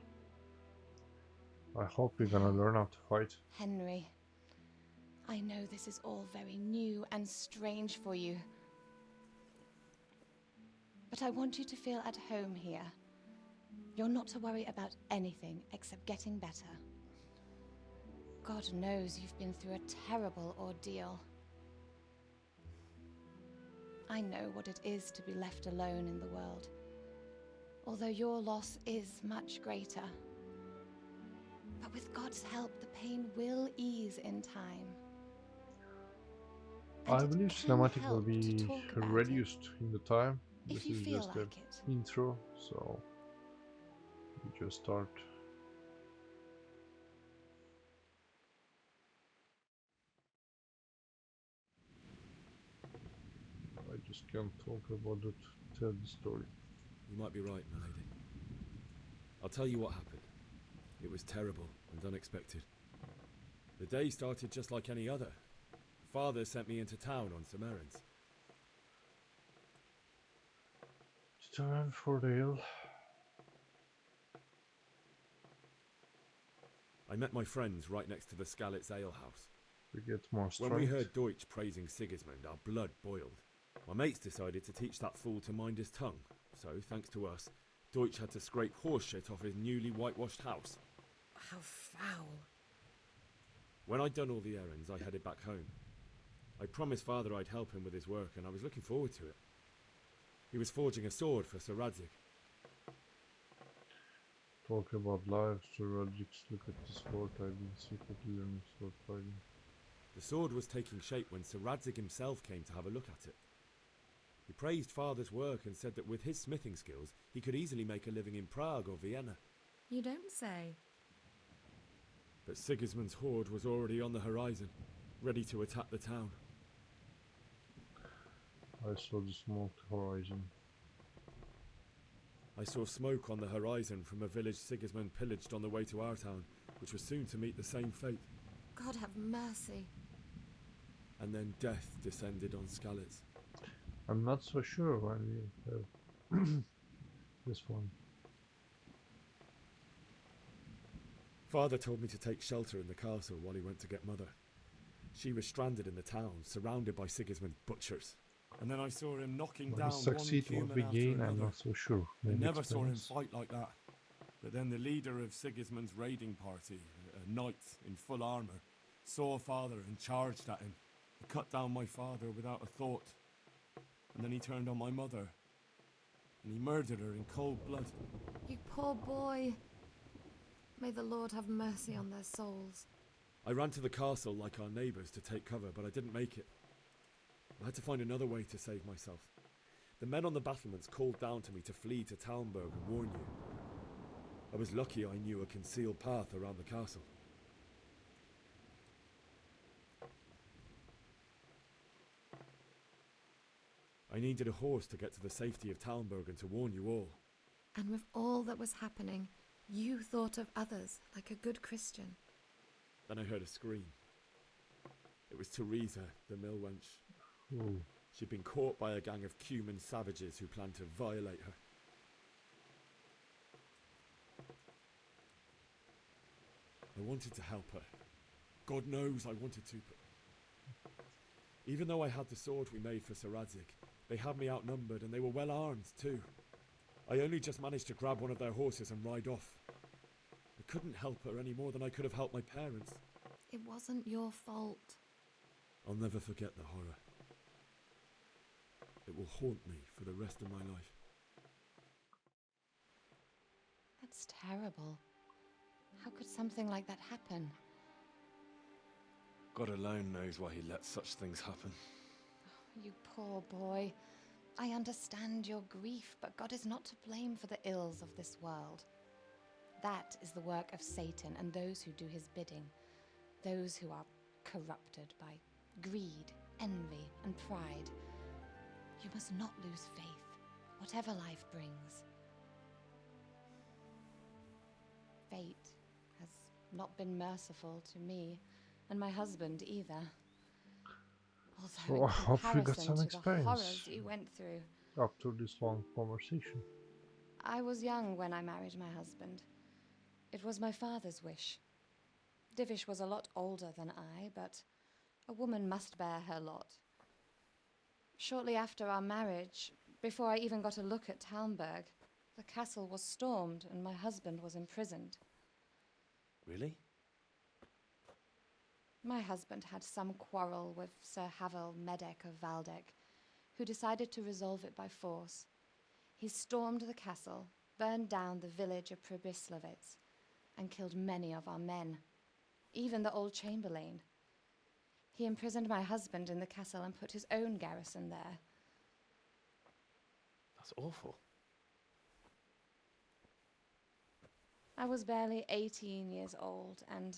I hope you're gonna learn how to fight. Henry, I know this is all very new and strange for you. But I want you to feel at home here. You're not to worry about anything except getting better. God knows you've been through a terrible ordeal. I know what it is to be left alone in the world, although your loss is much greater. But with God's help, the pain will ease in time. I believe cinematic will be reduced in the time. If This you is feel just like the intro, so we just start. I just can't talk about it, tell the story. You might be right, my lady. I'll tell you what happened. It was terrible and unexpected. The day started just like any other. Father sent me into town on some errands. Time for the hill. I met my friends right next to the Skalitz Ale House. We get more strength. When we heard Deutsch praising Sigismund, our blood boiled. My mates decided to teach that fool to mind his tongue. So, thanks to us, Deutsch had to scrape horse shit off his newly whitewashed house. How foul. When I'd done all the errands, I headed back home. I promised Father I'd help him with his work, and I was looking forward to it. He was forging a sword for Sir Radzig. Talk about life, Sir Radzig's look at the sword. I've been secretly learning sword fighting. The sword was taking shape when Sir Radzig himself came to have a look at it. He praised Father's work and said that with his smithing skills, he could easily make a living in Prague or Vienna. You don't say. But Sigismund's horde was already on the horizon, ready to attack the town. I saw the smoked horizon. I saw smoke on the horizon from a village Sigismund pillaged on the way to our town, which was soon to meet the same fate. God have mercy. And then death descended on Skalitz. I'm not so sure when we have this one. Father told me to take shelter in the castle while he went to get Mother. She was stranded in the town, surrounded by Sigismund's butchers. And then I saw him knocking down one human after I'm another. not so sure. I Maybe never saw him explains. fight like that. But then the leader of Sigismund's raiding party, a knight in full armour, saw Father and charged at him. He cut down my father without a thought. And then he turned on my mother. And he murdered her in cold blood. You poor boy. May the Lord have mercy on their souls. I ran to the castle like our neighbours to take cover, but I didn't make it. I had to find another way to save myself. The men on the battlements called down to me to flee to Talmberg and warn you. I was lucky I knew a concealed path around the castle. I needed a horse to get to the safety of Talmberg and to warn you all. And with all that was happening, you thought of others like a good Christian. Then I heard a scream. It was Teresa, the mill wench. Ooh. She'd been caught by a gang of Cuman savages who planned to violate her. I wanted to help her. God knows I wanted to, but... Even though I had the sword we made for Sir Radzig, they had me outnumbered and they were well armed too. I only just managed to grab one of their horses and ride off. I couldn't help her any more than I could have helped my parents. It wasn't your fault. I'll never forget the horror. It will haunt me for the rest of my life. That's terrible. How could something like that happen? God alone knows why he lets such things happen. Oh, you poor boy. I understand your grief, but God is not to blame for the ills of this world. That is the work of Satan and those who do his bidding. Those who are corrupted by greed, envy, and pride. You must not lose faith, whatever life brings. Fate has not been merciful to me, and my husband either. Although in hope we got comparison some to the horrors experience you went through. after this long conversation. I was young when I married my husband. It was my father's wish. Divish was a lot older than I, but a woman must bear her lot. Shortly after our marriage, before I even got a look at Talmberg, the castle was stormed and my husband was imprisoned. Really? My husband had some quarrel with Sir Havel Medek of Valdek, who decided to resolve it by force. He stormed the castle, burned down the village of Pribyslavitz, and killed many of our men, even the old chamberlain. He imprisoned my husband in the castle and put his own garrison there. That's awful. I was barely 18 years old, and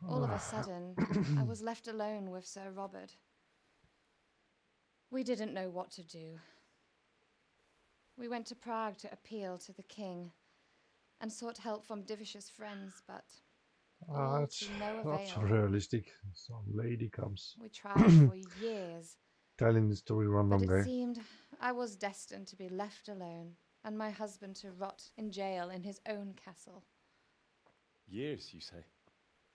all of a sudden, I was left alone with Sir Robert. We didn't know what to do. We went to Prague to appeal to the king and sought help from Divish's friends, but all That's to no not so avail. realistic. Some lady comes We tried for years, telling the story but random it guy. seemed I was destined to be left alone and my husband to rot in jail in his own castle. Years, you say?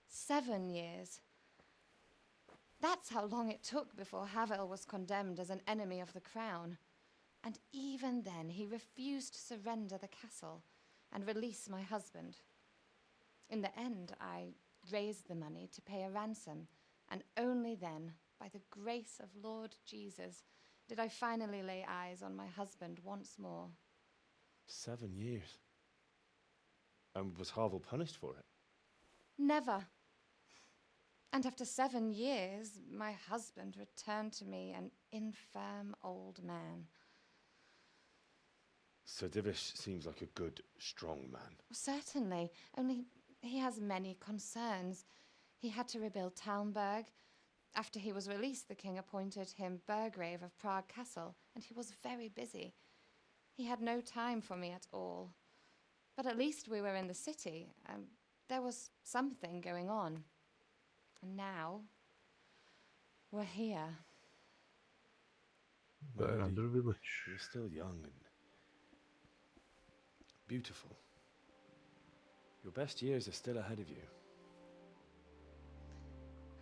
7 years. That's how long it took before Havel was condemned as an enemy of the crown. And even then, he refused to surrender the castle and release my husband. In the end, I raised the money to pay a ransom, and only then, by the grace of Lord Jesus, did I finally lay eyes on my husband once more. 7 years. And was Havel punished for it? Never. And after 7 years, my husband returned to me an infirm old man. Sir Divish seems like a good, strong man. Certainly, only he has many concerns. He had to rebuild Talmberg. After he was released, the king appointed him Burgrave of Prague Castle, and he was very busy. He had no time for me at all. But at least we were in the city, and there was something going on. And now, we're here. Under the village. You're still young and beautiful. Your best years are still ahead of you.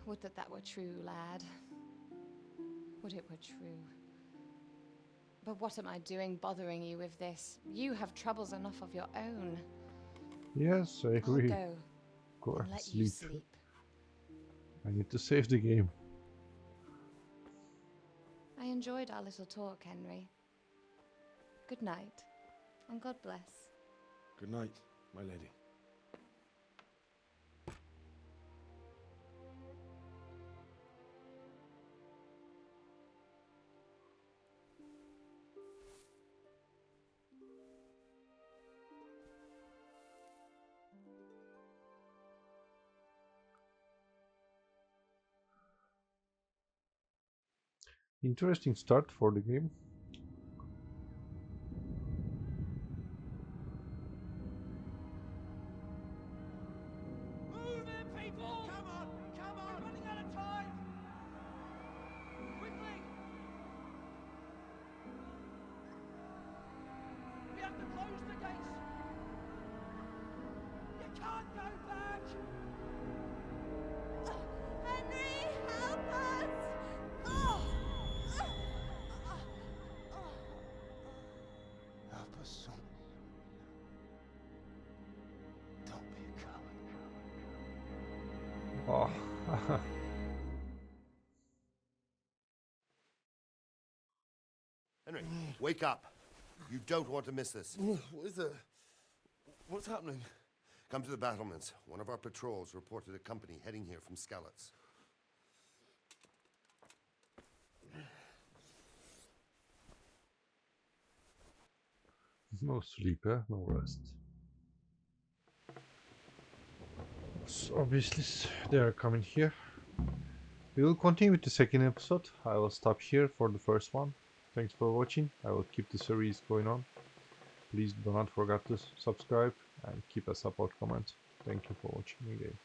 Would that that were true, lad. Would it were true. But what am I doing bothering you with this? You have troubles enough of your own. Yes, I agree. I'll go Go and let you sleep. I need to save the game. I enjoyed our little talk, Henry. Good night, and God bless. Good night, my lady. Interesting start for the game. Move in, people! Come on! Come on! We're running out of time! Quickly! We have to close the gates! You can't go back! Henry, help us! Oh! Help us, son. Don't be a coward. Oh. Henry, wake up. You don't want to miss this. What is it? What's happening? Come to the battlements. One of our patrols reported a company heading here from Skalitz. No sleep, eh? No rest. So obviously they are coming here. We will continue with the second episode. I will stop here for the first one. Thanks for watching. I will keep the series going on. Please do not forget to subscribe and keep a support comment. Thank you for watching again.